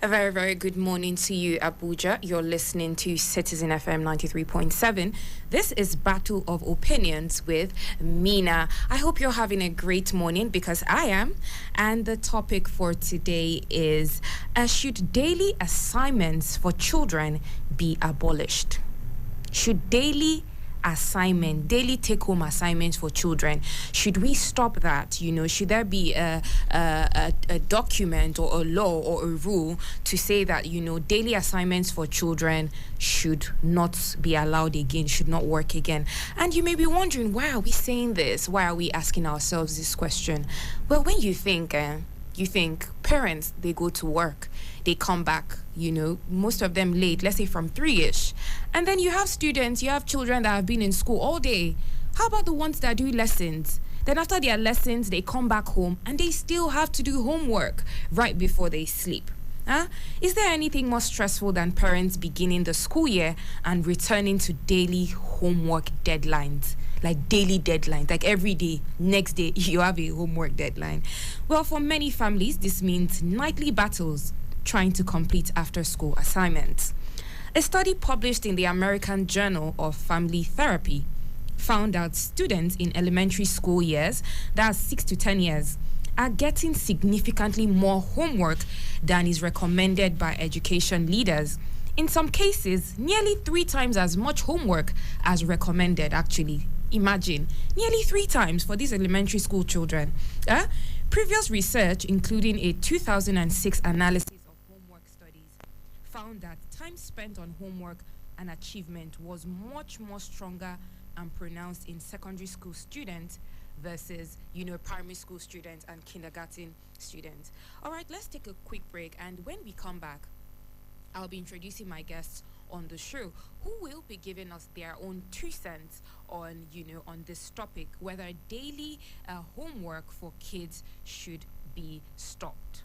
A very, very good morning to you, Abuja. You're listening to Citizen FM 93.7. This is Battle of Opinions with Mena. I hope you're having a great morning because I am. And the topic for today is, should daily assignments for children be abolished? Should daily take-home assignments for children, should we stop that? Should there be a document or a law or a rule to say that, daily assignments for children should not be allowed again, should not work again? And you may be wondering, why are we saying this? Why are we asking ourselves this question? Well, when you think parents, they go to work, they come back, most of them late, let's say from 3-ish. And then you have children that have been in school all day. How about the ones that do lessons? Then after their lessons, they come back home and they still have to do homework right before they sleep. Is there anything more stressful than parents beginning the school year and returning to daily homework deadlines? Like daily deadlines, like every day, next day, you have a homework deadline. Well, for many families, this means nightly battles trying to complete after-school assignments. A study published in the American Journal of Family Therapy found that students in elementary school years, that's 6 to 10 years, are getting significantly more homework than is recommended by education leaders. In some cases, nearly 3 times as much homework as recommended, actually. Imagine, nearly 3 times for these elementary school children. Previous research, including a 2006 analysis of homework studies, found that time spent on homework and achievement was much more stronger and pronounced in secondary school students versus, primary school students and kindergarten students. All right, let's take a quick break, and when we come back, I'll be introducing my guests on the show who will be giving us their own 2 cents on this topic, whether daily homework for kids should be stopped.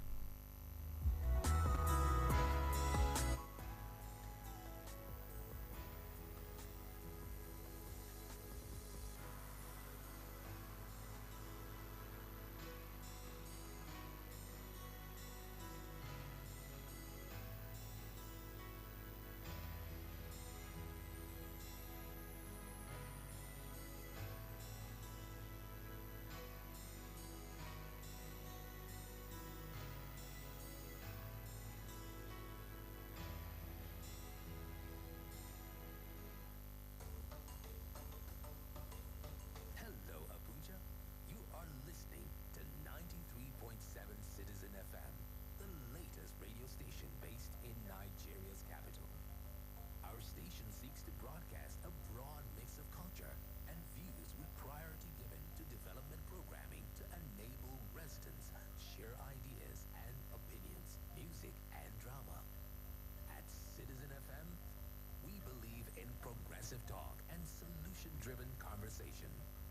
Talk and solution-driven conversation.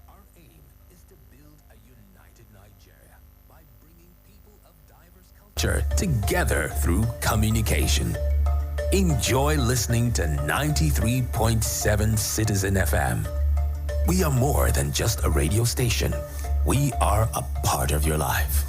Our aim is to build a united Nigeria by bringing people of diverse culture together through communication. Enjoy listening to 93.7 Citizen FM. We are more than just a radio station. We are a part of your life.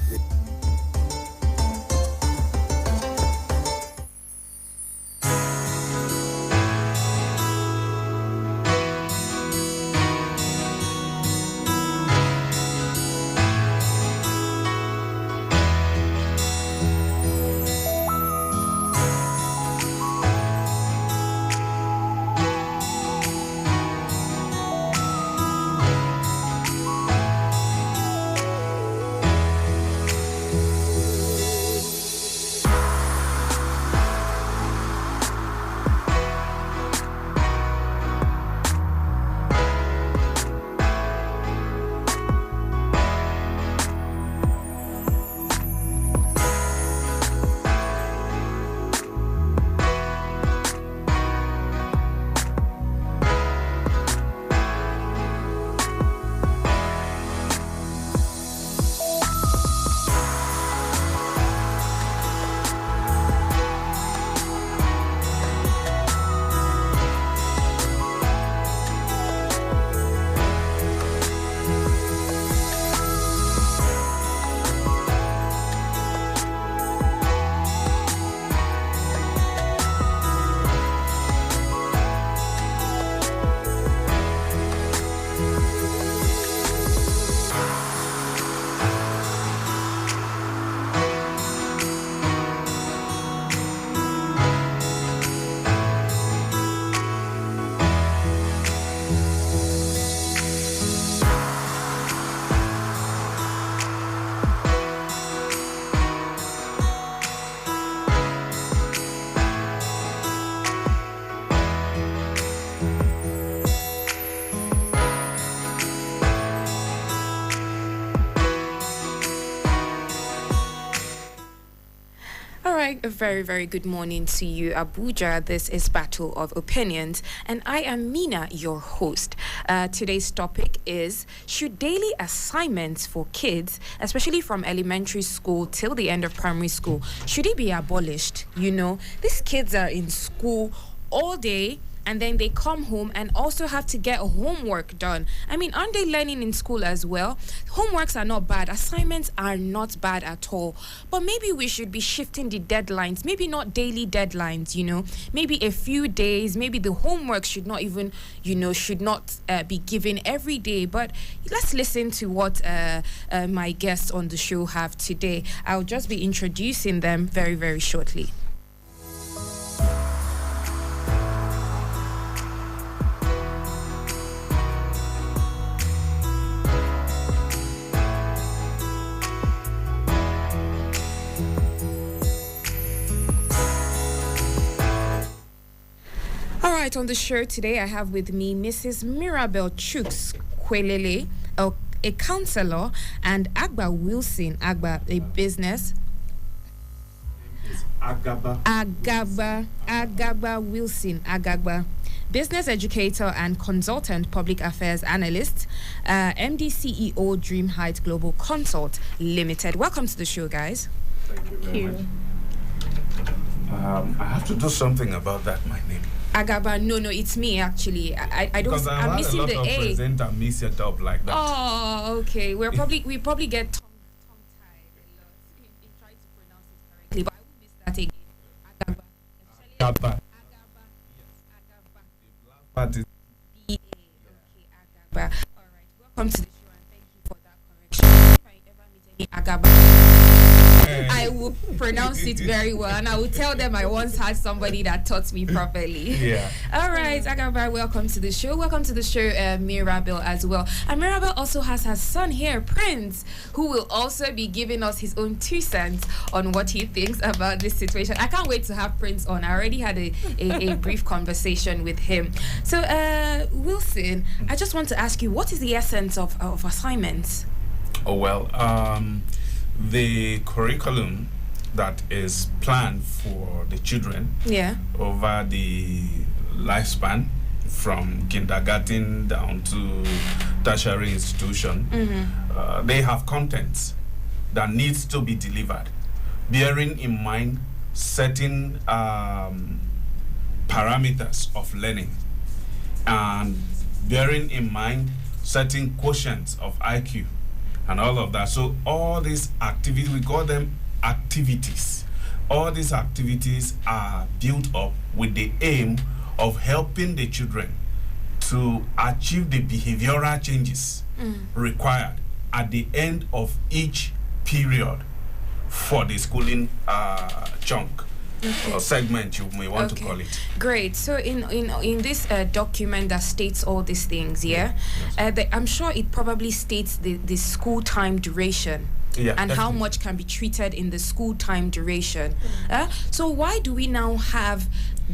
A very, very good morning to you, Abuja. This is Battle of Opinions, and I am Mena, your host. Today's topic is: should daily assignments for kids, especially from elementary school till the end of primary school, should it be abolished? You know, these kids are in school all day, and then they come home and also have to get homework done. I mean, aren't they learning in school as well? Homeworks are not bad. Assignments are not bad at all. But maybe we should be shifting the deadlines. Maybe not daily deadlines, you know. Maybe a few days. Maybe the homework should not even, be given every day. But let's listen to what my guests on the show have today. I'll just be introducing them very, very shortly. All right, on the show today, I have with me Mrs. Mirabel Chooks Kwelele, a counselor, and Agba Wilson Agba, a business. Agaba Wilson Agaba, business educator and consultant public affairs analyst, MD CEO Dream Heights Global Consult Limited. Welcome to the show, guys. Thank you very much. I have to do something about that, my name. Agaba, no, it's me actually. I don't. Because I'm missing a lot the of A. presenter miss it up like that. Oh, okay. We probably get tongue tied a lot in trying to pronounce it correctly, but I will miss that again. Agaba. Agaba. Agaba. But it's B-A. Okay, Agaba. All right. Welcome to the show and thank you for that correction. If I ever meet any Agaba, I will pronounce it very well, and I will tell them I once had somebody that taught me properly. Yeah. All right, Agaba, welcome to the show. Welcome to the show, Mirabel, as well. And Mirabel also has her son here, Prince, who will also be giving us his own 2 cents on what he thinks about this situation. I can't wait to have Prince on. I already had a brief conversation with him. So, Wilson, I just want to ask you, what is the essence of assignments? Oh, well, the curriculum that is planned for the children over the lifespan from kindergarten down to tertiary institution, they have contents that needs to be delivered, bearing in mind certain parameters of learning and bearing in mind certain quotients of IQ and all of that. So all these activities, we call them activities. All these activities are built up with the aim of helping the children to achieve the behavioral changes required at the end of each period for the schooling chunk. Or segment, you may want to call it. Great. So in this document that states all these things, I'm sure it probably states the school time duration. Yeah, and definitely. How much can be treated in the school time duration. So why do we now have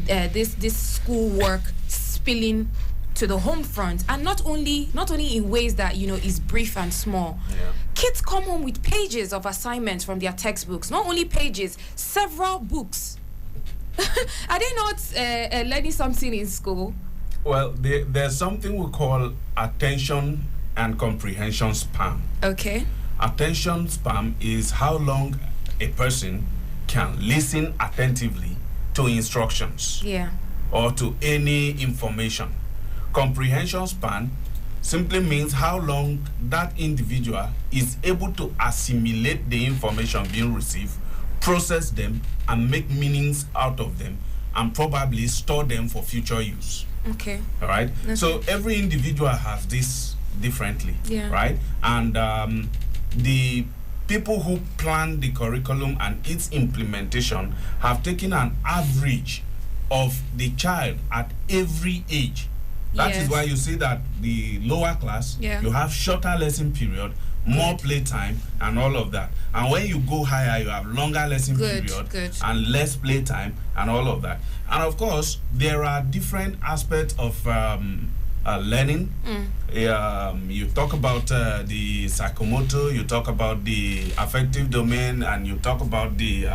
this school work spilling to the home front, and not only in ways that is brief and small? Kids come home with pages of assignments from their textbooks. Not only pages, several books. Are they not learning something in school? Well, there's something we call attention and comprehension span. Okay. Attention span is how long a person can listen attentively to instructions or to any information. Comprehension span simply means how long that individual is able to assimilate the information being received, process them, and make meanings out of them, and probably store them for future use. Okay. All right? Okay. So every individual has this differently, Yeah. right? And the people who plan the curriculum and its implementation have taken an average of the child at every age. That is Yes. why you see that the lower class, Yeah. you have shorter lesson period, more playtime, and all of that. And when you go higher, you have longer lesson period and less playtime and all of that. And of course, there are different aspects of learning. You talk about the psychomotor, you talk about the affective domain, and you talk about the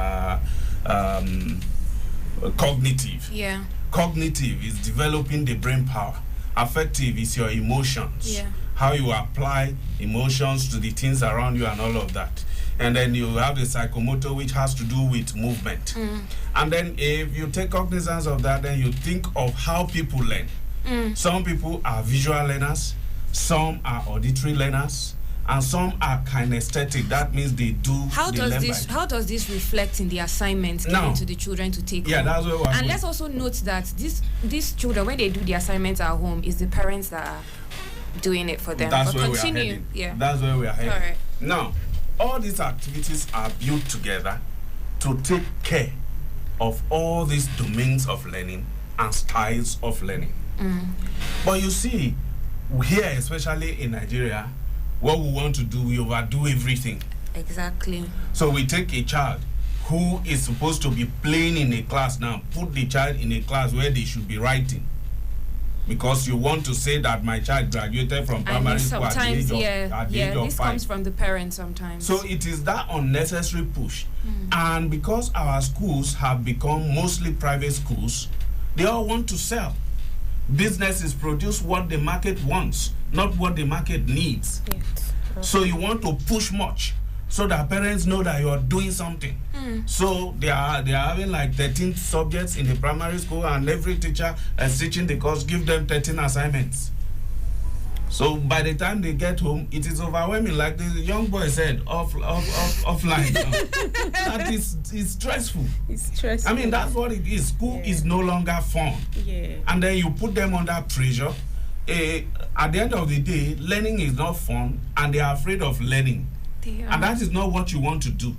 cognitive. Yeah. Cognitive is developing the brain power. Affective is your emotions. Yeah. How you apply emotions to the things around you and all of that. And then you have the psychomotor, which has to do with movement. And then if you take cognizance of that, then you think of how people learn. Some people are visual learners, some are auditory learners, and some are kinesthetic. That means they do. How does this reflect in the assignments given to the children to take Yeah, home? that's where we're And going. let's also note that these children, when they do the assignments at home, is the parents that are doing it for them. That's but where continue. we are heading. Yeah. That's where we are heading. All right. Now, all these activities are built together to take care of all these domains of learning and styles of learning. But you see, here, especially in Nigeria, what we want to do, we overdo everything. Exactly. So we take a child who is supposed to be playing in a class now, put the child in a class where they should be writing. Because you want to say that my child graduated from primary school at the age of this 5. comes from the parents sometimes. So it is that unnecessary push. And because our schools have become mostly private schools, they all want to sell. Businesses produce what the market wants, not what the market needs. Yes. So you want to push much so that parents know that you are doing something. So they are having like 13 subjects in the primary school, and every teacher is teaching the course, give them 13 assignments. So by the time they get home, it is overwhelming. Like the young boy said, offline. That is stressful. It's stressful. I mean, that's what it is. School is no longer fun. Yeah. And then you put them under pressure. At the end of the day, learning is not fun, and they are afraid of learning. And that is not what you want to do.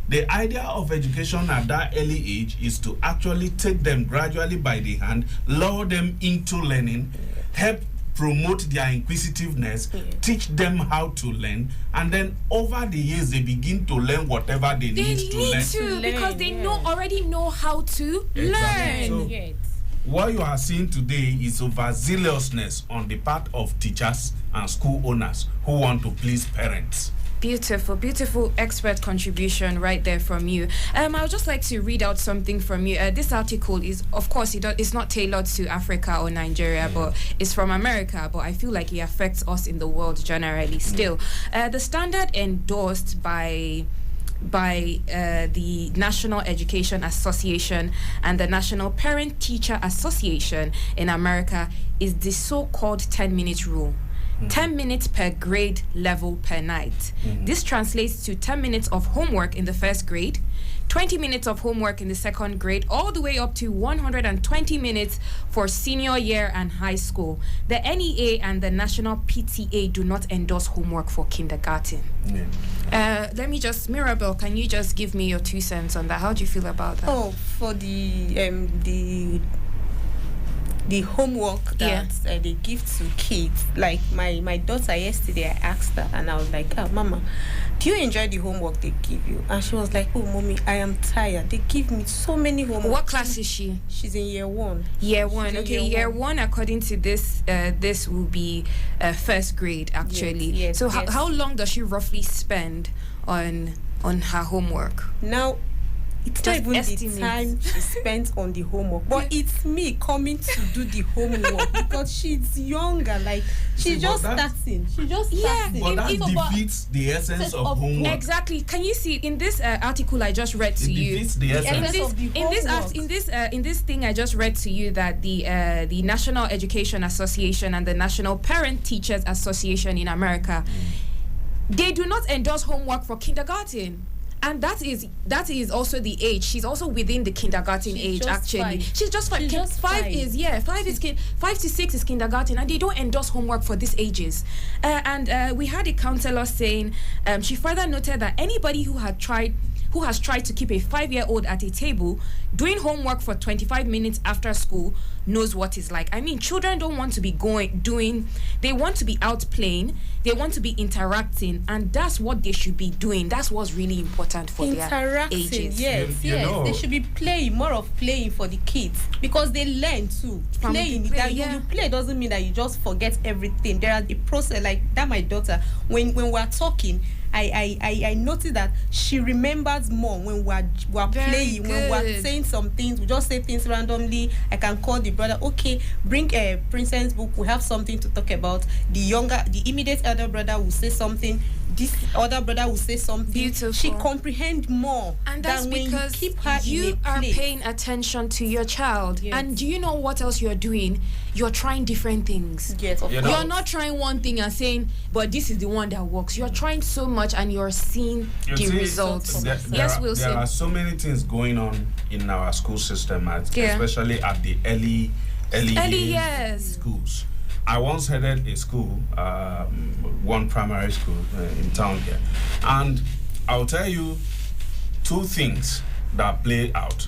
The idea of education at that early age is to actually take them gradually by the hand, lure them into learning, help promote their inquisitiveness, teach them how to learn, and then over the years they begin to learn whatever they need to learn. Because they already know how to learn. So, what you are seeing today is overzealousness on the part of teachers and school owners who want to please parents. Beautiful expert contribution right there from you. I would just like to read out something from you. This article is, of course, it's not tailored to Africa or Nigeria, but it's from America. But I feel like it affects us in the world generally. Still, the standard endorsed by the National Education Association and the National Parent-Teacher Association in America is the so-called 10-minute rule. 10 minutes per grade level per night. This translates to 10 minutes of homework in the first grade, 20 minutes of homework in the second grade, all the way up to 120 minutes for senior year and high school. The NEA and the National PTA do not endorse homework for kindergarten. Let me just, Mirabel, can you just give me your 2 cents on that? How do you feel about that? Oh, for the homework that they give to kids. Like my daughter yesterday, I asked her and I was like, "Oh, Mama, do you enjoy the homework they give you?" And she was like, "Oh, Mommy, I am tired. They give me so many homework." What class is she? She's in year 1. Year 1. Okay, year 1 according to this this will be first grade actually. Yes, so yes. How long does she roughly spend on her homework? Now, it's not even estimate. the time she spent on the homework, but it's me coming to do the homework because she's younger. Like she's just starting. She's just starting. But that defeats the essence of homework. Exactly. Can you see in this article I just read to you? Defeats the essence. In this thing I just read to you that the National Education Association and the National Parent Teachers Association in America, they do not endorse homework for kindergarten. And that is also the age. She's also within the kindergarten age, actually. 5. She's just 5. 5 to 6 is kindergarten, and they don't endorse homework for these ages. And we had a counselor saying, she further noted that anybody who has tried to keep a 5-year-old at a table doing homework for 25 minutes after school knows what it's like. I mean, children don't want to be they want to be out playing, they want to be interacting, and that's what they should be doing. That's what's really important for their ages. Yes, You know, they should be playing, more of playing for the kids, because they learn too. Playing, you play doesn't mean that you just forget everything. There are the process, like that my daughter, when we're talking, I noticed that she remembers more when we're playing, when we're saying some things. We just say things randomly. I can call the brother, okay, bring a Princess book, we have something to talk about. The immediate elder brother will say something, this other brother will say something. Beautiful. She comprehends more. And that's than when because you keep her you in a are place. paying attention to your child. Yes. And do you know what else you're doing? You're trying different things. Yes, of You course. know- You're not trying one thing and saying, but this is the one that works. You're trying so much and you're seeing You the see, results. There Wilson. are so many things going on in our school system, Yeah. especially at the early years. schools. I once headed a school, one primary school in town here, and I'll tell you two things that play out.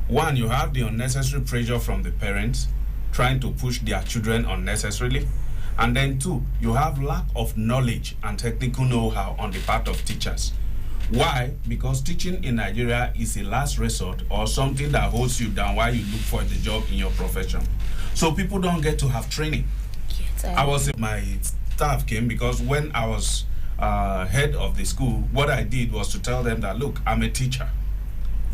One, you have the unnecessary pressure from the parents trying to push their children unnecessarily. And then two, you have lack of knowledge and technical know-how on the part of teachers. Why? Because teaching in Nigeria is a last resort or something that holds you down while you look for the job in your profession. So people don't get to have training. My staff came because when I was head of the school, what I did was to tell them that, look, I'm a teacher.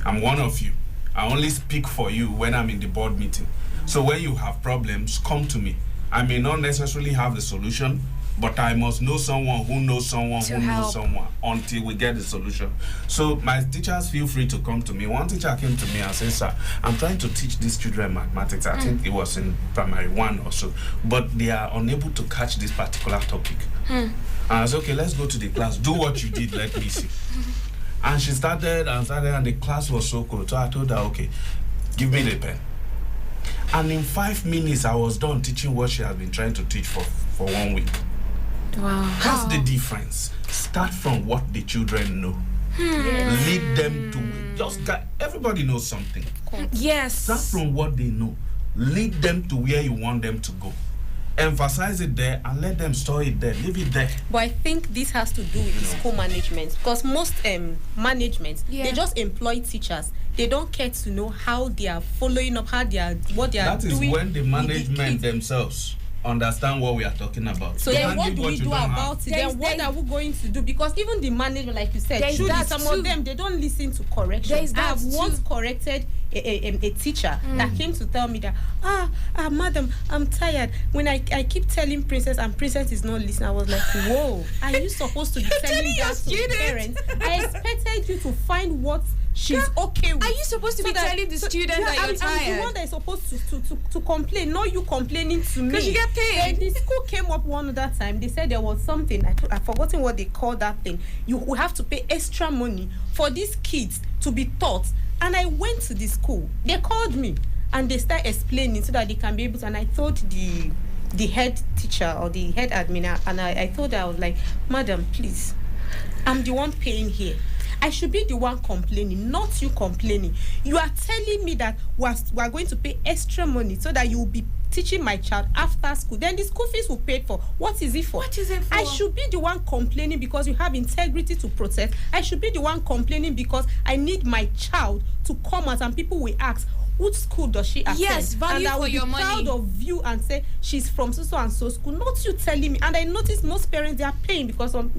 I'm one of you. I only speak for you when I'm in the board meeting. So when you have problems, come to me. I may not necessarily have the solution, but I must know someone who knows someone To who help. knows someone until we get the solution. So my teachers feel free to come to me. One teacher came to me and said, sir, I'm trying to teach these children mathematics. I think it was in primary 1 or so, but they are unable to catch this particular topic. And I said, okay, let's go to the class. Do what you did, let me see. And she started, and the class was so cool. So I told her, okay, give me the pen. And in 5 minutes, I was done teaching what she has been trying to teach for 1 week. Wow. That's the difference. Start from what the children know. Lead them to it. Everybody knows something. Yes. Start from what they know. Lead them to where you want them to go. Emphasize it there and let them store it there. Leave it there. But I think this has to do with the school management, because most management, Yeah. they just employ teachers. They don't care to know how they are following up, what they are That is doing. when the with management kids. themselves understand what we are talking about. So You then can't what give do we you do don't have. about it? There's- Then what are we going to do? Because even the management, like you said, There's truly, that some too. of them, they don't listen to correction. There's I that have once too. corrected a teacher that came to tell me that, madam, I'm tired. When I keep telling Princess and Princess is not listening, I was like, whoa, are you supposed to be telling your that to the students? parents? I expected you to find what she's okay with. Are you supposed to be telling the student that you're I'm the tired? one that is supposed to complain, not you complaining to me. Because you get paid. Then the school came up one other time. They said there was something. I've forgotten what they call that thing. You will have to pay extra money for these kids to be taught. And I went to the school. They called me and they started explaining so that they can be able to. And I told the head teacher or the head admin, and I told her, I was like, madam, please, I'm the one paying here. I should be the one complaining, not you complaining. You are telling me that we're going to pay extra money so that you will be teaching my child after school. Then the school fees will pay for. What is it for? What is it for? I should be the one complaining because you have integrity to protect. I should be the one complaining because I need my child to come out and people will ask, which school does she attend? Yes, value and I for will your be money. proud of you and say she's from so and so school. Not you telling me. And I notice most parents, they are paying because some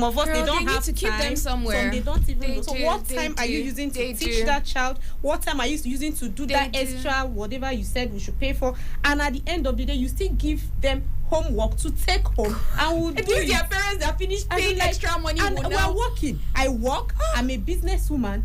of us, Girl, they don't they need have to keep time. them somewhere. Some they don't even They know. So do, what they time are you do, using they to teach do. that child? What time are you using to do They that do. extra whatever you said we should pay for? And at the end of the day, you still give them homework to take home and we'll do These it. their parents that finish And paying like- extra money and will we're now. working. I work. I'm a businesswoman.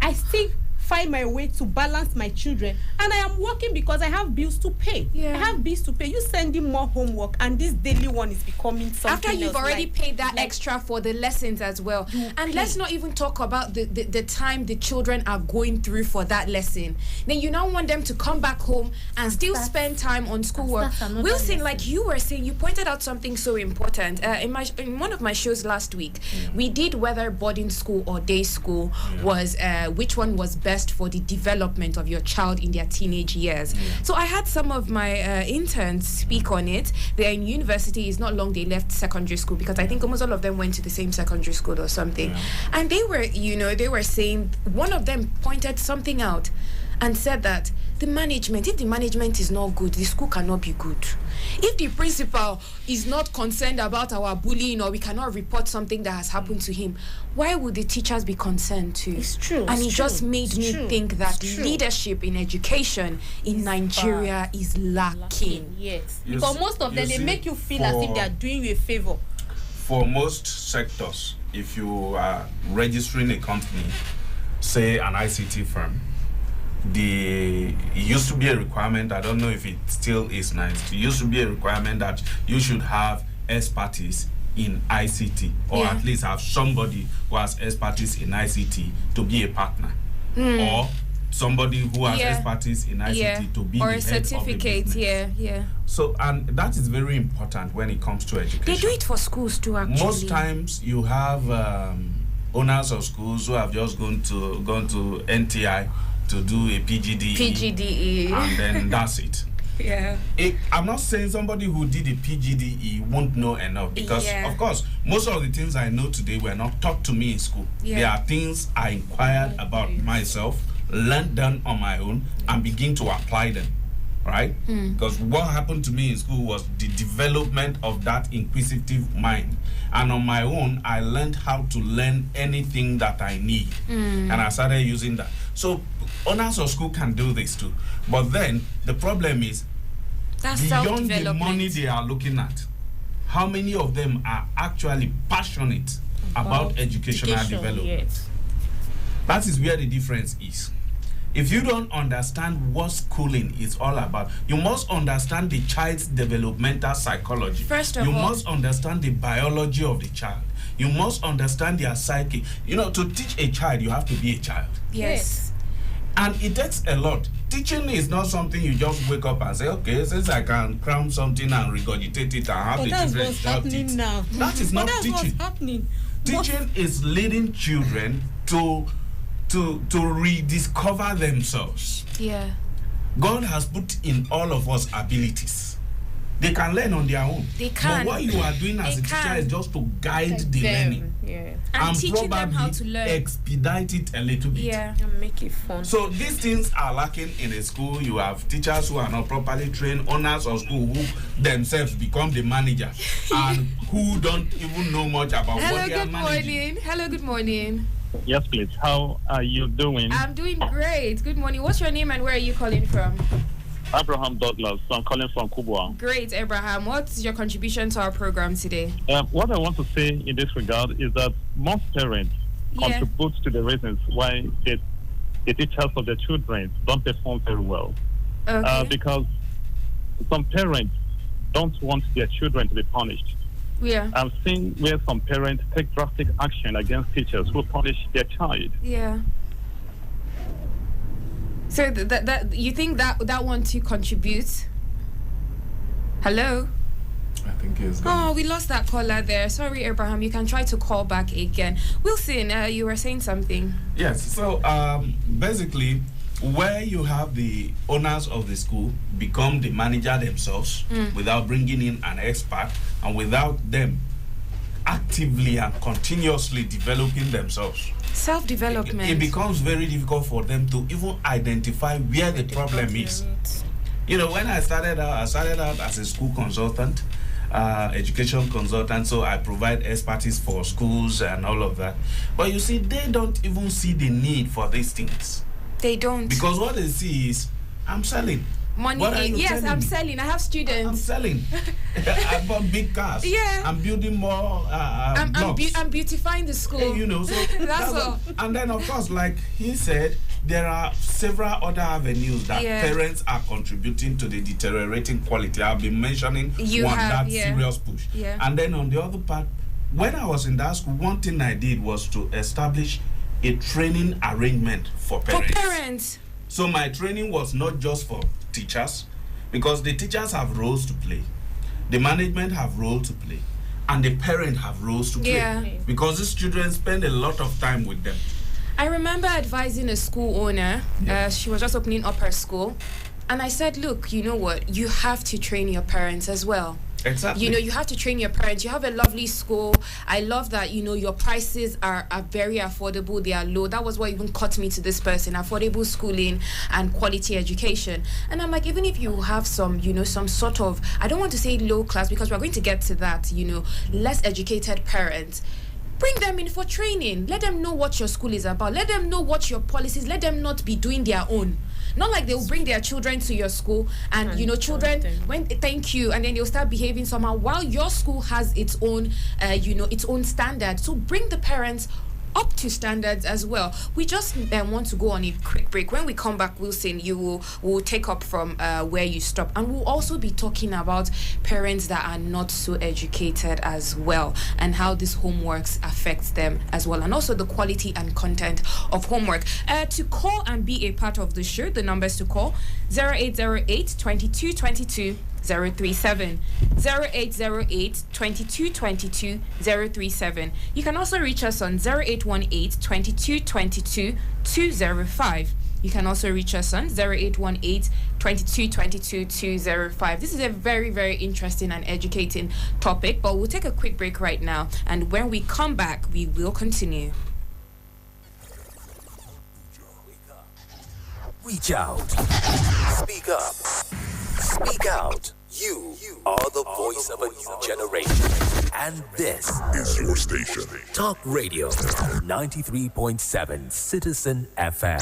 I still find my way to balance my children, and I am working because I have bills to pay. Yeah. I have bills to pay. You sending more homework, and this daily one is becoming something After you've else, already like- paid that like, extra for the lessons as well. You And pay. let's not even talk about the time the children are going through for that lesson. Then you now want them to come back home and still That's- spend time on schoolwork. that's another Wilson, lesson. like you were saying, you pointed out something so important. In one of my shows last week, we did whether boarding school or day school was which one was best for the development of your child in their teenage years. So I had some of my interns speak on it. They're in university. It's not long they left secondary school because I think almost all of them went to the same secondary school or something. And they were saying, one of them pointed something out. and said that if the management is not good, the school cannot be good. If the principal is not concerned about our bullying, or we cannot report something that has happened to him, why would the teachers be concerned too? It's true. And it's it just true, made me think that leadership in education in Nigeria is lacking. Yes. You Because see- most of them, you they see, make you feel as if they are doing you a favor. For most sectors, if you are registering a company, say an ICT firm, it used to be a requirement, I don't know if it still is now, it used to be a requirement that you should have expertise in ICT, or at least have somebody who has expertise in ICT to be a partner, or somebody who has expertise in ICT to be or the a head certificate. of the business. So, and that is very important when it comes to education. They do it for schools too, actually. Most times you have owners of schools who have just gone to NTI to do a PGDE. And then that's it. Yeah. I'm not saying somebody who did a PGDE won't know enough, because of course most of the things I know today were not taught to me in school. There are things I inquired about myself, learned them on my own, and begin to apply them. Right? Because what happened to me in school was the development of that inquisitive mind, and on my own I learned how to learn anything that I need, and I started using that. So owners of school can do this too, but then the problem is, that's beyond the money they are looking at, how many of them are actually passionate about educational development? Yes. That is where the difference is. If you don't understand what schooling is all about, you must understand the child's developmental psychology. First of you all, must understand the biology of the child. You must understand their psyche. You know, to teach a child, you have to be a child. Yes. And it takes a lot. Teaching is not something you just wake up and say, okay, since I can cram something and regurgitate it and have But the that's children what's shout happening it. now. That is not that's teaching. What's happening. Teaching is leading children to rediscover themselves. Yeah. God has put in all of us abilities. They can learn on their own. They can. But what you are doing as a teacher is just to guide the learning. Yeah. And teaching them how to probably learn. expedite it a little bit. Yeah. And make it fun. So these things are lacking in a school. You have teachers who are not properly trained, owners of school who themselves become the manager and who don't even know much about what they are managing. Hello, good morning. Yes, please. How are you doing? I'm doing great. Good morning. What's your name and where are you calling from? Abraham Douglas. I'm calling from Kubwa. Great, Abraham. What's your contribution to our program today? What I want to say in this regard is that most parents contribute to the reasons why the teachers of their children don't perform very well. Okay. Because some parents don't want their children to be punished. Yeah. I've seen where some parents take drastic action against teachers who punish their child. Yeah. So that you think that one to contribute? Hello? I think it's gone. Oh, we lost that caller there. Sorry, Abraham. You can try to call back again. Wilson, you were saying something. Yes. So basically, where you have the owners of the school become the manager themselves without bringing in an expert and without them actively and continuously developing themselves. Self-development. It becomes very difficult for them to even identify where the problem is. You know, when I started out as a school consultant, education consultant, so I provide expertise for schools and all of that. But you see, they don't even see the need for these things. They don't. Because what they see is, I'm selling. Money. What are you Yes, telling I'm me? selling. I have I'm students. selling. I bought big cars. Yeah. I'm building more blocks. I'm beautifying the school. You know, so That's all. And then, of course, like he said, there are several other avenues that parents are contributing to the deteriorating quality. I've been mentioning serious push. Yeah. And then on the other part, when I was in that school, one thing I did was to establish a training arrangement for parents. For parents. So my training was not just for teachers, because the teachers have roles to play, the management have roles to play, and the parent have roles to play. Yeah. Because these children spend a lot of time with them. I remember advising a school owner. She was just opening up her school. And I said, look, you know what? You have to train your parents as well. Exactly. You know, you have to train your parents. You have a lovely school. I love that, you know, your prices are very affordable. They are low. That was what even caught me to this person. Affordable schooling and quality education. And I'm like, even if you have some, you know, some sort of, I don't want to say low class because we're going to get to that, you know, less educated parents, bring them in for training. Let them know what your school is about. Let them know what your policies. Let them not be doing their own. Not like they'll bring their children to your school and you know, children thank you, and then they'll start behaving somehow while your school has its own you know, its own standard. So bring the parents up to standards as well. We just want to go on a quick break. When we come back, Wilson, will take up from where you stop, and we'll also be talking about parents that are not so educated as well, and how this homeworks affects them as well, and also the quality and content of homework. To call and be a part of the show, the numbers to call 0808 2222 037 0808 2222 037. You can also reach us on 0818 2222 205. You can also reach us on 0818 2222 205. This is a very, very interesting and educating topic, but we'll take a quick break right now, and when we come back, we will continue. Reach out. Speak up. Speak out. You are the voice of a new generation. And this is your station. Talk Radio 93.7 Citizen FM.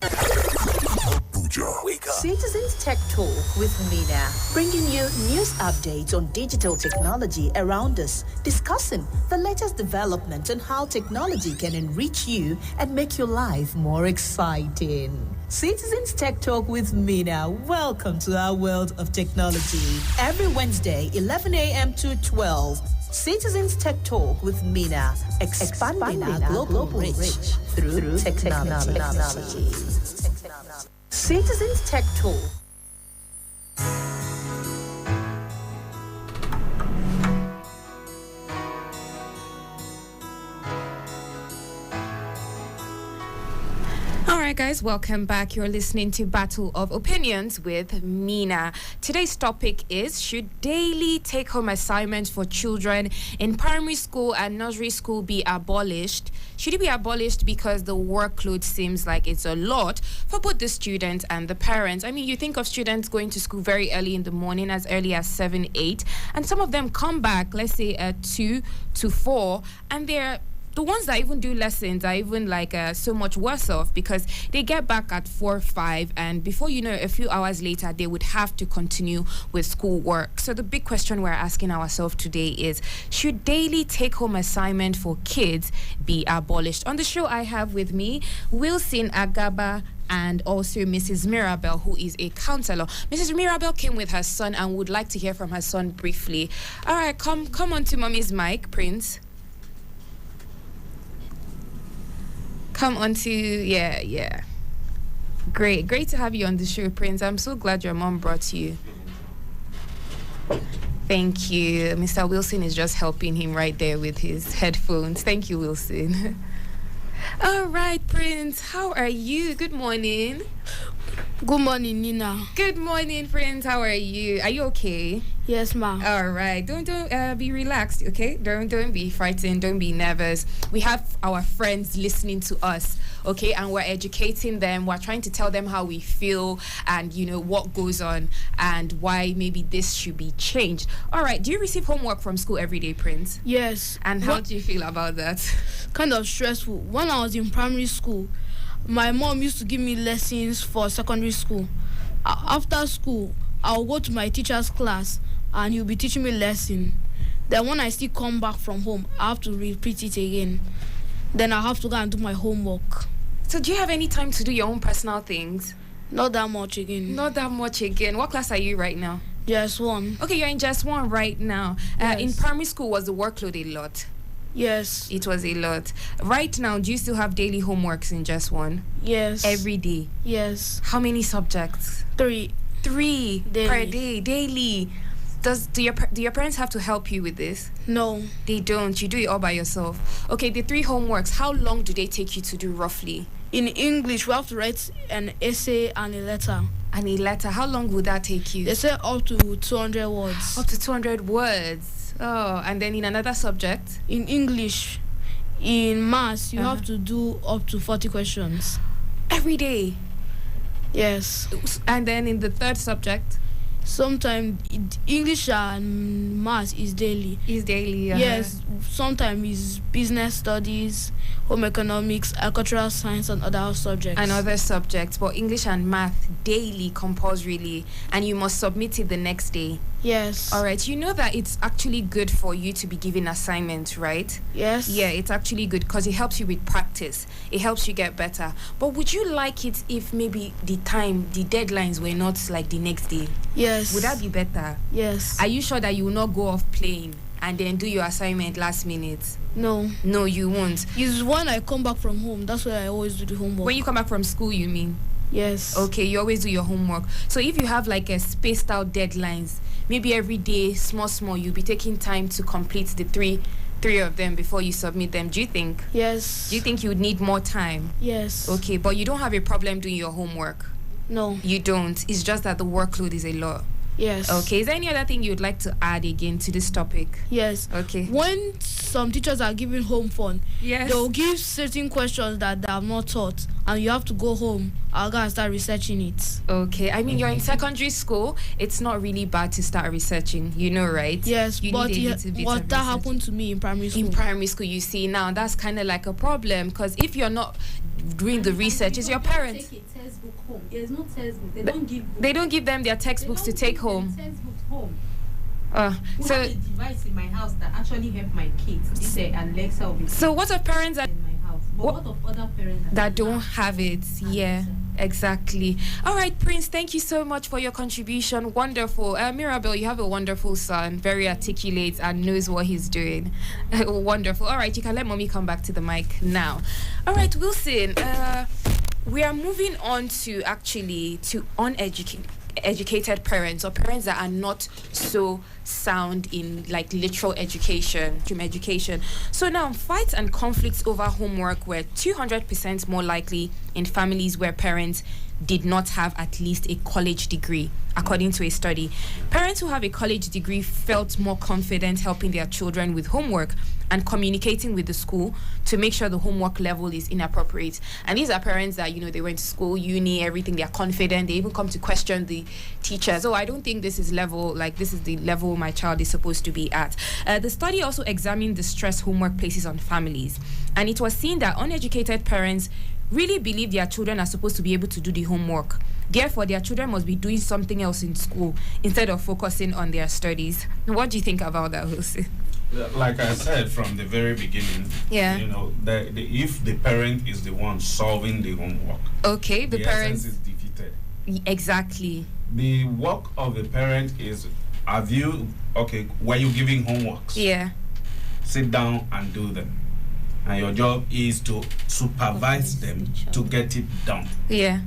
Abuja. Wake up. Citizens Tech Talk with Mena, bringing you news updates on digital technology around us, discussing the latest development and how technology can enrich you and make your life more exciting. Citizens Tech Talk with Mena. Welcome to our world of technology. Every Wednesday, 11 a.m. to 12. Citizens Tech Talk with Mena, expanding our global reach through technology. Citizens Tech Talk. All right, guys, welcome back. You're listening to Battle of Opinions with Mena. Today's topic is, should daily take-home assignments for children in primary school and nursery school be abolished? Should it be abolished because the workload seems like it's a lot for both the students and the parents? I mean, you think of students going to school very early in the morning, as early as 7, 8, and some of them come back, let's say, at 2 to 4, and they're the ones that even do lessons are even like so much worse off, because they get back at 4, 5, and before you know it, a few hours later, they would have to continue with school work. So the big question we're asking ourselves today is, should daily take-home assignment for kids be abolished? On the show, I have with me Wilson Agaba and also Mrs. Mirabel, who is a counselor. Mrs. Mirabel came with her son and would like to hear from her son briefly. All right, come on to mommy's mic, Prince. Come on to, yeah. Great to have you on the show, Prince. I'm so glad your mom brought you. Thank you. Mr. Wilson is just helping him right there with his headphones. Thank you, Wilson. All right, Prince, how are you? Good morning. Good morning, Nina. Good morning, Prince. How are you? Are you okay? Yes, ma'am. All right. Don't be relaxed, okay? Don't be frightened. Don't be nervous. We have our friends listening to us, okay? And we're educating them. We're trying to tell them how we feel and, you know, what goes on and why maybe this should be changed. All right. Do you receive homework from school every day, Prince? Yes. And how do you feel about that? Kind of stressful. When I was in primary school, my mom used to give me lessons for secondary school. After school, I'll go to my teacher's class and he'll be teaching me lesson. Then when I still come back from home, I have to repeat it again. Then I have to go and do my homework. So do you have any time to do your own personal things? Not that much again. Not that much again. What class are you right now? Just one. Okay, you're in just one right now. Yes. In primary school, was the workload a lot? Yes. It was a lot. Right now, do you still have daily homeworks in just one? Yes. Every day? Yes. How many subjects? 3. 3 daily. Per day, daily. Do your parents have to help you with this? No. They don't. You do it all by yourself. Okay, the 3 homeworks, how long do they take you to do roughly? In English, we have to write an essay and a letter. And a letter, how long would that take you? They say up to 200 words. Up to 200 words. Oh, and then in another subject? In English, in maths, you have to do up to 40 questions. Every day? Yes. And then in the third subject? Sometimes English and maths is daily. Is daily, Yes. Sometimes is business studies, home economics, agricultural science, and other subjects. And other subjects, but English and math daily, compulsorily, and you must submit it the next day. Yes. All right. You know that it's actually good for you to be given assignments, right? Yes. Yeah, it's actually good because it helps you with practice. It helps you get better. But would you like it if maybe the deadlines were not like the next day? Yes. Would that be better? Yes. Are you sure that you will not go off playing and then do your assignment last minute? No. No, you won't. It's when I come back from home. That's where I always do the homework. When you come back from school, you mean? Yes. Okay, you always do your homework. So if you have like a spaced out deadlines, maybe every day, small, you'll be taking time to complete the three of them before you submit them. Do you think? Yes. Do you think you would need more time? Yes. Okay, but you don't have a problem doing your homework? No. You don't. It's just that the workload is a lot. Yes. Okay, is there any other thing you'd like to add again to this topic? Yes. Okay. When some teachers are giving home fun, yes, they'll give certain questions that they have not taught, and you have to go home and start researching it. Okay, I mean, you're in secondary school, it's not really bad to start researching, you know, right? Yes, you but need a little bit what of that research. happened to me in primary school. In primary school, you see, now that's kind of like a problem, because if you're not doing the research, it's your parents. Take a textbook home. There's no textbook. They don't give them their textbooks to take home. Textbooks home. We have a device in my house that actually help my kids. This Alexa will be. So what of parents that in my house? But what of other parents that don't have it? Yeah, exactly. All right, Prince, thank you so much for your contribution. Wonderful. Mirabel, you have a wonderful son, very articulate and knows what he's doing. Wonderful. All right, you can let mommy come back to the mic now. All right, Wilson, we are moving on to uneducated parents, or parents that are not so sound in like literal education. So now fights and conflicts over homework were 200% more likely in families where parents did not have at least a college degree, according to a study. Parents who have a college degree felt more confident helping their children with homework and communicating with the school to make sure the homework level is inappropriate. And these are parents that, they went to school, uni, everything, they're confident. They even come to question the teachers. Oh, I don't think this is the level my child is supposed to be at. The study also examined the stress homework places on families. And it was seen that uneducated parents really believe their children are supposed to be able to do the homework. Therefore, their children must be doing something else in school instead of focusing on their studies. What do you think about that, Wilson? Like I said from the very beginning, if the parent is the one solving the homework, okay, the parent is defeated. Exactly. The work of the parent is, were you giving homeworks? Yeah. Sit down and do them. And your job is to supervise them to get it done. Yeah.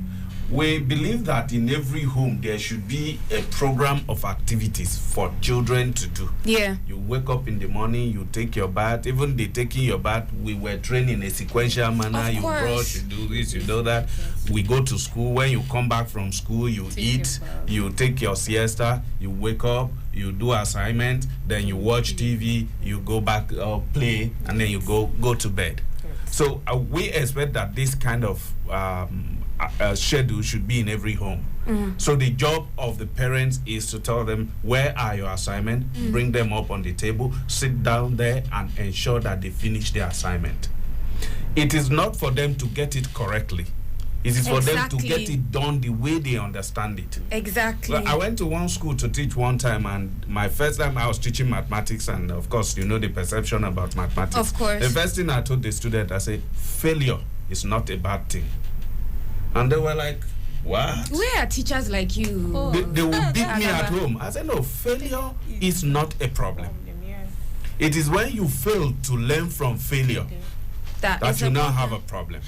We believe that in every home there should be a program of activities for children to do. Yeah. You wake up in the morning, you take your bath. Even the taking your bath, we were trained in a sequential manner. You brush, you do this, you do that. We go to school. When you come back from school, you eat, you take your siesta, you wake up, you do assignment, then you watch TV, you go back play, and then you go to bed. So we expect that this kind of schedule should be in every home. So the job of the parents is to tell them, where are your assignments, bring them up on the table, sit down there and ensure that they finish their assignment. It is not for them to get it correctly. It is for them to get it done the way they understand it. Exactly. Well, I went to one school to teach one time, and my first time I was teaching mathematics, and of course, the perception about mathematics. Of course. The first thing I told the student, I said, failure is not a bad thing. And they were like, what? Where are teachers like you? They will beat me at home. I said, no, failure is not a problem. It is when you fail to learn from failure that you now have a problem.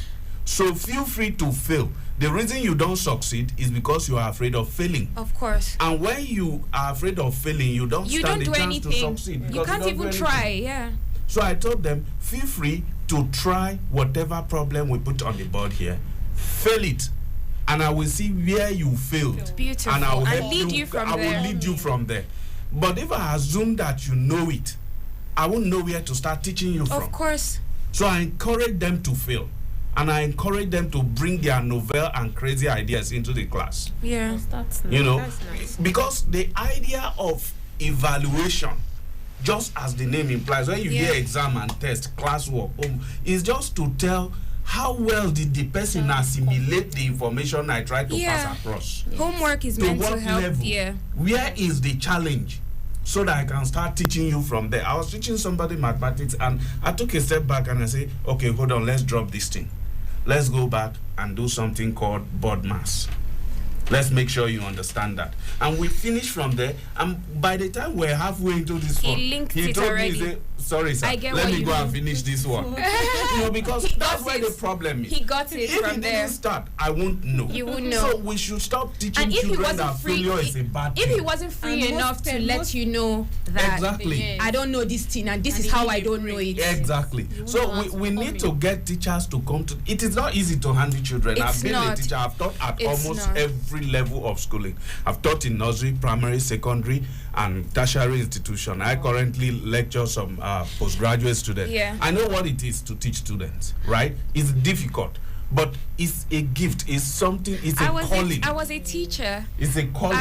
So feel free to fail. The reason you don't succeed is because you are afraid of failing. Of course. And when you are afraid of failing, you don't stand the chance to succeed. You can't even try, yeah. So I told them, feel free to try whatever problem we put on the board here. Fail it. and I will see where you failed. Beautiful. And I will And lead you from I there. will lead you from there. But if I assume that you know it, I won't know where to start teaching you from. Of course. So I encourage them to fail. And I encourage them to bring their novel and crazy ideas into the class. Yeah. That's nice. You know, That's nice. because the idea of evaluation, just as the name implies, when you hear exam and test, classwork, is just to tell how well did the person assimilate the information I tried to pass across. Homework is To meant what to help. level? Yeah. Where is the challenge? So that I can start teaching you from there. I was teaching somebody mathematics and I took a step back and I said, okay, hold on, let's drop this thing. Let's go back and do something called board mass. Let's make sure you understand that. And we finished from there. And by the time we're halfway into this one, he told me, he said, sorry, sir, let me go and finish this one. You know, because that's where the problem is. He got it if from he there. didn't start, I won't know. You won't know. So we should stop teaching And if he children wasn't that free, failure is a bad if thing. he wasn't free And enough to let you know that Exactly. I don't know this thing and this is how I don't know it. Exactly. So we need to get teachers to come to. It is not easy to handle children. It's I've been not. a teacher. I've taught at It's almost not. every level of schooling. I've taught in nursery, primary, secondary, and tertiary institution. I currently lecture some postgraduate students. Yeah. I know what it is to teach students. Right? It's difficult, but it's a gift. It's something. It's a calling. I was a teacher. It's a calling.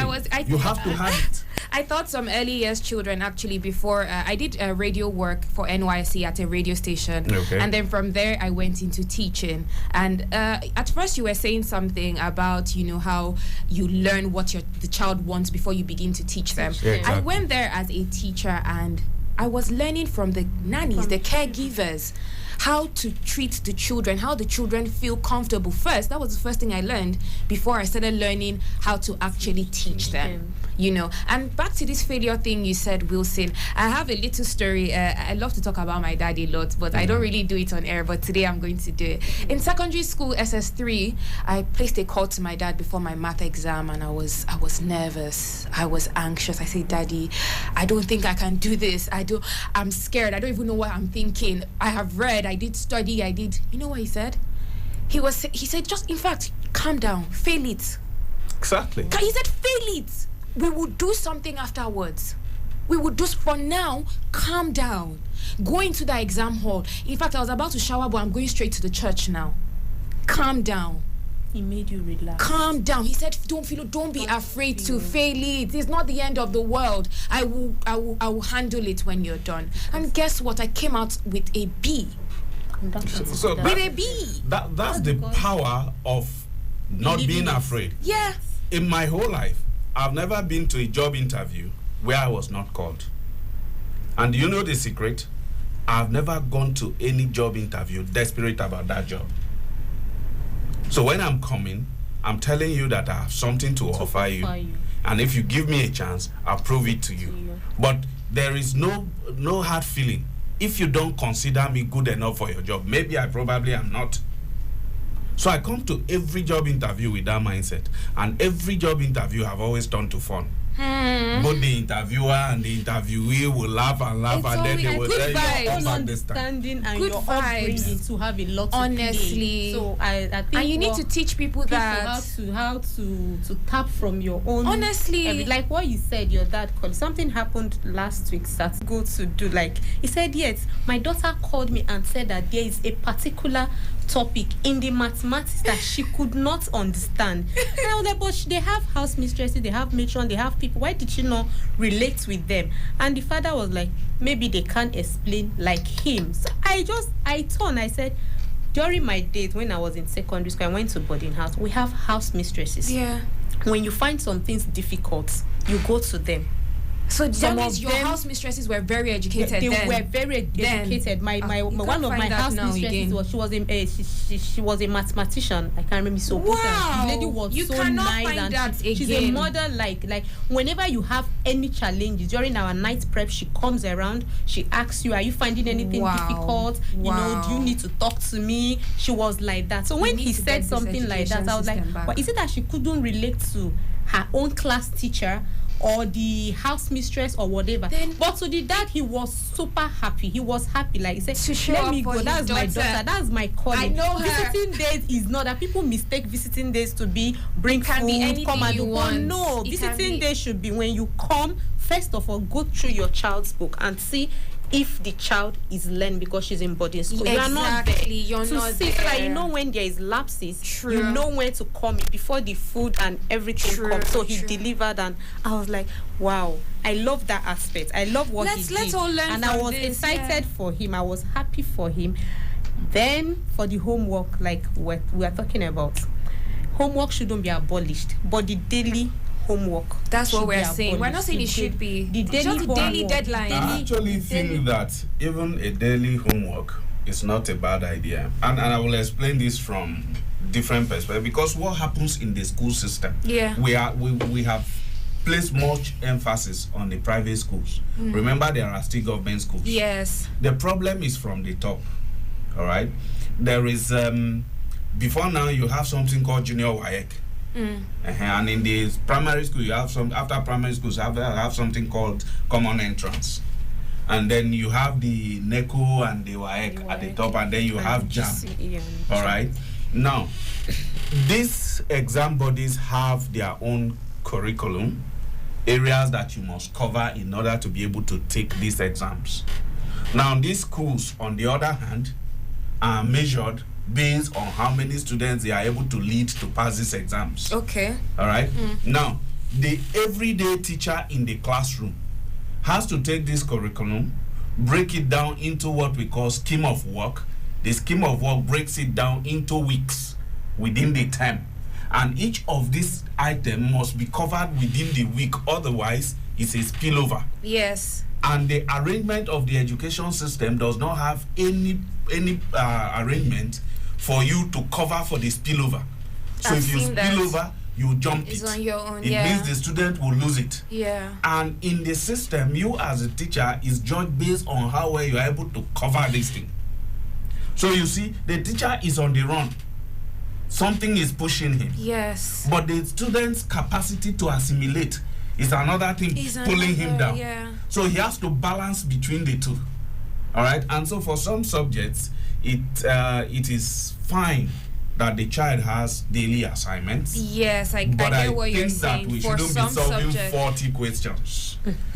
You have to have it. I taught some early years children actually before I did radio work for NYC at a radio station. Okay. And then from there I went into teaching. And at first you were saying something about, you know, how you learn what the child wants before you begin to teach them. Yeah, exactly. I went there as a teacher and I was learning from the nannies, the caregivers, how to treat the children, how the children feel comfortable first. That was the first thing I learned before I started learning how to actually teach them. You know, and back to this failure thing you said, Wilson, I have a little story. I love to talk about my dad a lot, but I don't really do it on air, but today I'm going to do it. In secondary school, SS3, I placed a call to my dad before my math exam and I was nervous. I was anxious. I said, Daddy, I don't think I can do this. I'm scared. I don't even know what I'm thinking. I have read, I did study, you know what he said? He said, just, in fact, calm down, fail it. Exactly. He said, fail it. We will do something afterwards. We will do, for now, calm down. Go into the exam hall. In fact, I was about to shower, but I'm going straight to the church now. Calm down. He made you relax. Calm down. He said, don't be afraid to fail it. It's not the end of the world. I will handle it when you're done. And guess what? I came out with a B. So With a B. That's the power of not being afraid. Yeah. In my whole life, I've never been to a job interview where I was not called. And you know the secret? I've never gone to any job interview desperate about that job. So when I'm coming, I'm telling you that I have something to offer you. And if you give me a chance, I'll prove it to you. But there is no hard feeling. If you don't consider me good enough for your job, maybe I probably am not. So I come to every job interview with that mindset. And every job interview I've always turned to fun. Both the interviewer and the interviewee will laugh and laugh, and then they will tell you come back this time. Understanding and Good your vibes. upbringing to have a lot Honestly. to play. So I think And you need to teach people that. how to tap from your own. Honestly. Like what you said, your dad called. Something happened last week that go to do. Like he said, yes, my daughter called me and said that there is a particular topic in the mathematics that she could not understand. And I was like, but they have house mistresses, they have matron, they have people. Why did she not relate with them? And the father was like, maybe they can't explain like him. So I turned, I said, during my days when I was in secondary school, I went to boarding house. We have house mistresses. Yeah. When you find some things difficult, you go to them. So Some that means of your them- house mistresses were very educated They then. were very educated. My you one can't of my find that house now mistresses again. was she was a mathematician. I can't remember so. Wow. The lady was You so cannot nice find and that she's a again. mother. Like whenever you have any challenges during our night prep, she comes around. She asks you, "Are you finding anything Wow. difficult? You know, do you need to talk to me?" She was like that. So when need he to said get this something like that, education I was like, system back. "But is it that she couldn't relate to her own class teacher?" or the house mistress or whatever. But to the dad, he was super happy. He was happy, like he said, let me go. That's my daughter. That's my calling. I know her. Visiting days is not that. People mistake visiting days to be bring food, come and do. But no, visiting days should be when you come. First of all, go through your child's book and see if the child is learning, because she's in boarding school. Exactly. You are not there. You're to not see there. that you know when there is lapses. True. You know where to come before the food and everything comes. So he delivered, and I was like, wow, I love that aspect. I love what he did. Let's all learn and from I was this, excited for him. I was happy for him. Then for the homework, like we are talking about, homework shouldn't be abolished, but the daily homework. That's what we're saying. We're not saying it should be. The daily I deadline. actually think that even a daily homework is not a bad idea. And I will explain this from different perspectives, because what happens in the school system, we have placed much emphasis on the private schools. Remember, there are still government schools. Yes. The problem is from the top. All right. There is before now you have something called junior WAEC. And in the primary school you have after primary schools you have something called common entrance, and then you have the NECO and the WAEC at the top, and then you have JAM. All right. Now, these exam bodies have their own curriculum, areas that you must cover in order to be able to take these exams. Now, these schools, on the other hand, are measured based on how many students they are able to lead to pass these exams. Okay. All right. Now, the everyday teacher in the classroom has to take this curriculum, break it down into what we call scheme of work. The scheme of work breaks it down into weeks within the term, and each of these items must be covered within the week, otherwise it's a spillover. Yes. And the arrangement of the education system does not have any arrangement for you to cover for the spillover. So if you spill over, you jump it. On your own, it means the student will lose it. Yeah. And in the system, you as a teacher is judged based on how well you are able to cover this thing. So you see, the teacher is on the run. Something is pushing him. Yes. But the student's capacity to assimilate is another thing pulling him down. Yeah. So he has to balance between the two. All right. And so for some subjects, it is fine that the child has daily assignments. Yes, I get what you're saying. But I think that we for shouldn't be solving subjects. 40 questions.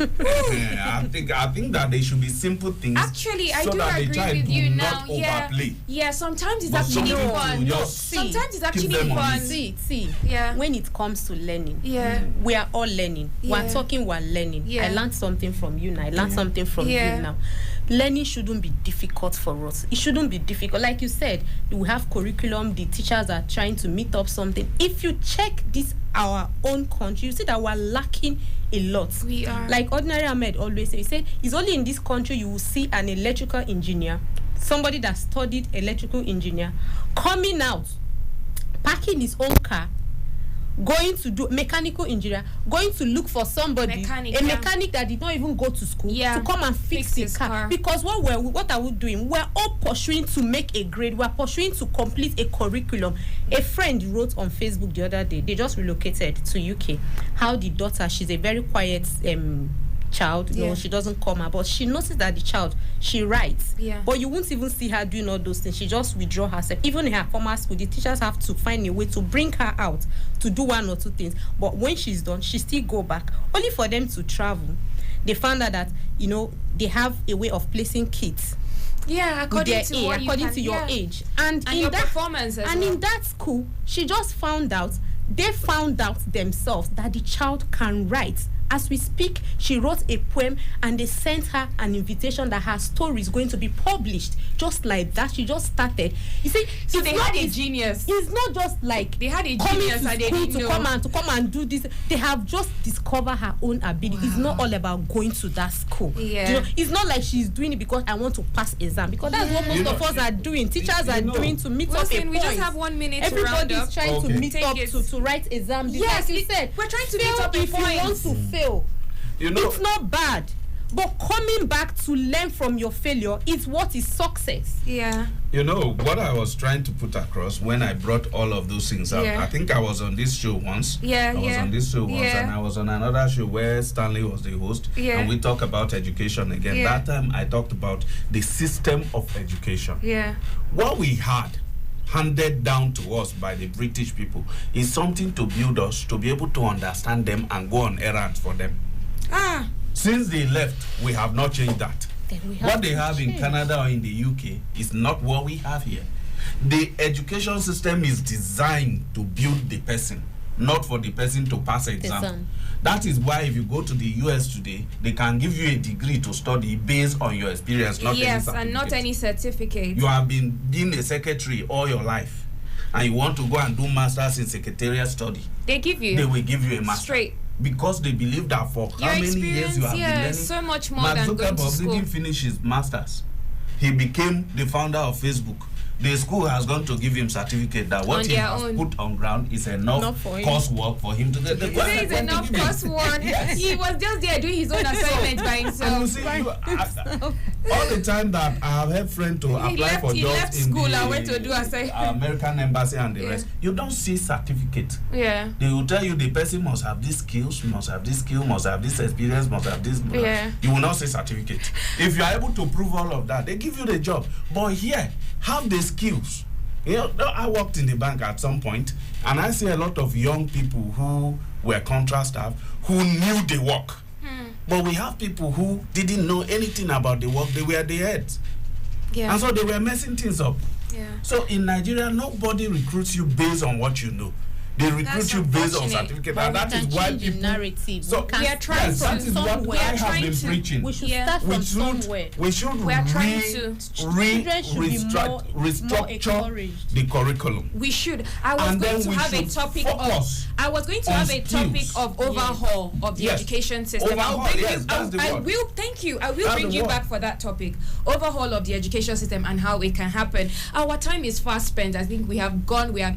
I think that they should be simple things. Actually, I so do that agree the child with you will now. not overplay. Yeah, sometimes it's But actually some people fun. will No, just sometimes it's actually keep them on fun. it. See, when it comes to learning, we are all learning. We're talking, we're learning. I learned something from you now. I learned something from you now. Learning shouldn't be difficult for us. It shouldn't be difficult. Like you said, we have curriculum, the teachers are trying to meet up something. If you check this, our own country, you see that we're lacking a lot. We are. Like Ordinary Ahmed always say, he said, it's only in this country you will see an electrical engineer, somebody that studied electrical engineer, coming out, parking his own car, going to do mechanical engineer, going to look for somebody, mechanic that did not even go to school to come and fix his car. Because what are we doing? We're all pursuing to make a grade. We're pursuing to complete a curriculum. A friend wrote on Facebook the other day, they just relocated to UK, how the daughter, she's a very quiet child, no, she doesn't come out, but she noticed that the child, she writes, but you won't even see her doing all those things. She just withdraw herself. Even in her former school, the teachers have to find a way to bring her out to do one or two things, but when she's done, she still go back, only for them to travel. They found out that they have a way of placing kids according to your age and in your that performance as and well. In that school, she just found out themselves that the child can write. As we speak, she wrote a poem and they sent her an invitation that her story is going to be published. Just like that, she just started. You see, so they had a genius. It's not just like they had a genius and they didn't know. to come and do this. They have just discovered her own ability. It's not all about going to that school. It's not like she's doing it because I want to pass exam, because that's what most of us are doing. Teachers are doing to meet up a point. We just have 1 minute. Everybody's trying to meet up to write exam. Yes, like you said, we're trying to meet up a if point. You want to fail. It's not bad. But coming back to learn from your failure is what is success. Yeah. You know, what I was trying to put across when I brought all of those things up, I think I was on this show once. I was on this show once, and I was on another show where Stanley was the host, and we talked about education again. That time I talked about the system of education. What we had handed down to us by the British people is something to build us to be able to understand them and go on errands for them. Since they left, we have not changed that. What they have in Canada or in the UK is not what we have here. The education system is designed to build the person, not for the person to pass an exam. That is why if you go to the US today, they can give you a degree to study based on your experience, not any certificate. And not any certificate. You have been being a secretary all your life, and you want to go and do masters in secretarial study. They will give you a master. Straight. Because they believe that for how many years you have been learning. So much more Mark than going to Zuckerberg school. didn't finish his masters. He became the founder of Facebook. The school has gone to give him certificate that what he has put on ground is enough coursework for him to get the There is enough coursework. He was just there doing his own assignment by himself. And you see, all the time that I have helped friends to apply for jobs in school and went to do American embassy and the rest, you don't see certificate. They will tell you the person must have these skills, must have this skill, must have this experience, must have this. You will not see certificate. If you are able to prove all of that, they give you the job. But here, have the skills. You know, I worked in the bank at some point, and I see a lot of young people who were contract staff who knew the work. But we have people who didn't know anything about the work. They were the heads. And so they were messing things up. So in Nigeria, nobody recruits you based on what you know. They recruit you based on certificate, and that is why people. Narrative. So we are trying that is what I have been preaching. We should start from somewhere. We should restructure the curriculum. We should. I was going to have a topic of overhaul of the education system. I will bring you back for that topic. Overhaul of the education system and how it can happen. Our time is fast spent. I think we have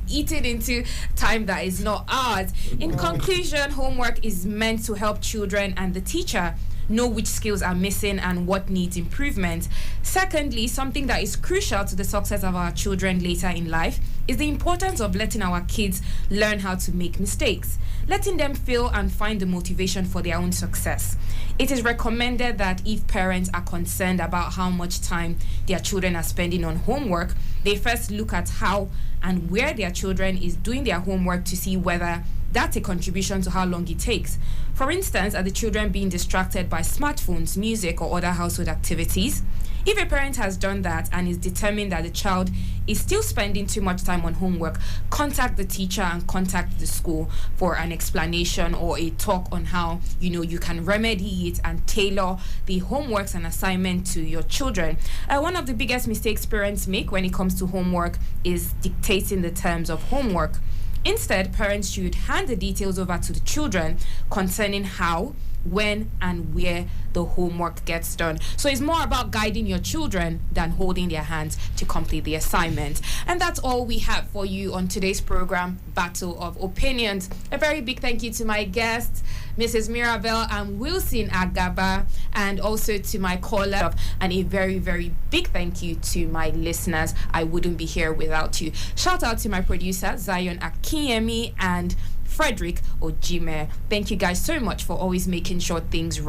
eaten into time that is not ours. In conclusion, homework is meant to help children and the teacher know which skills are missing and what needs improvement. Secondly, something that is crucial to the success of our children later in life is the importance of letting our kids learn how to make mistakes, letting them feel and find the motivation for their own success. It is recommended that if parents are concerned about how much time their children are spending on homework, they first look at how and where their children is doing their homework to see whether that's a contribution to how long it takes. For instance, are the children being distracted by smartphones, music, or other household activities? If a parent has done that and is determined that the child is still spending too much time on homework, contact the teacher and contact the school for an explanation or a talk on how you can remedy it and tailor the homeworks and assignment to your children. One of the biggest mistakes parents make when it comes to homework is dictating the terms of homework. Instead, parents should hand the details over to the children concerning how, when, and where the homework gets done. So it's more about guiding your children than holding their hands to complete the assignment. And that's all we have for you on today's program, Battle of Opinions. A very big thank you to my guests, Mrs. Mirabel and Wilson Agaba, and also to my caller, and a very, very big thank you to my listeners. I wouldn't be here without you. Shout out to my producer, Zion Akinyemi, and Frederick Ojime. Thank you guys so much for always making sure things right.